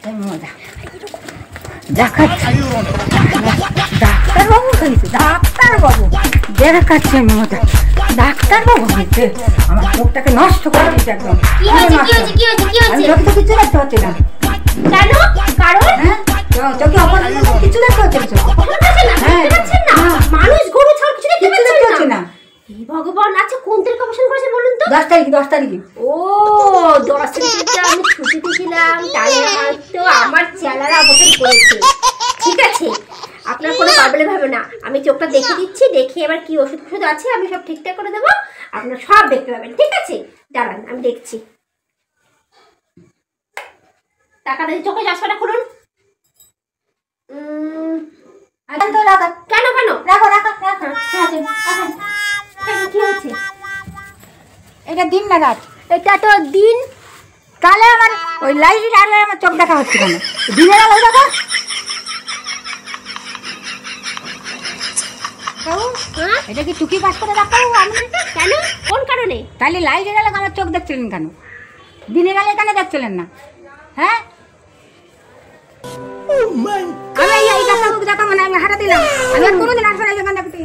ডাক্তারবাবু হয়েছে, ডাক্তারবাবু দেখাচ্ছে মমতা, ডাক্তারবাবু হয়েছে। আমার চোখটাকে নষ্ট করে দিচ্ছে একদম। আমি চোখে তো কিছু দেখতে পাচ্ছি না। কেন? কারণ চোখে অপারেশন কিছু দেখতে হচ্ছে না। মানুষ গরু ছাড়া কিছু দেখতে পাচ্ছি না। ভগবান, আচ্ছা কোন তারিখে অপারেশন করেছেন বলুন তো? 10 তারিখে। ও 10 তারিখে আমি ছুটিতে ছিলাম, তাহলে হয়তো আমার চেলারা অপারেশন করেছে। ঠিক আছে, আপনার কোনো প্রবলেম হবে না। আমি চোখটা দেখে দিচ্ছি, দেখে এবার কি ওষুধ ফষুধ আছে আমি সব ঠিকঠাক করে দেবো, আপনার সব দেখতে পাবেন। ঠিক আছে, দাঁড়ান আমি দেখছি। টাকাটা চোখে চশমাটা খুলুন। কেন কি হয়েছে? এটা দিন না রাত? এটা তো দিন। তাহলে আমার ওই লাইটের আলো আমার চোখ দেখা হচ্ছে কেন? দিনের আলো দেখা। এটা কি টুকি পাস করে ডাক্তারবাবু? আমি কেন? কোন কারণে? তাহলে লাইটের আলো আমার চোখ দেখছিলেন কেন? দিনের আলো কেন দেখছিলেন না? হ্যাঁ, আমি এই ডাক্তারবাবুকে দেখাবো না, আমি হাঁটা দিলাম। আমি আর কোনোদিন আসবো না এখানে দেখতে।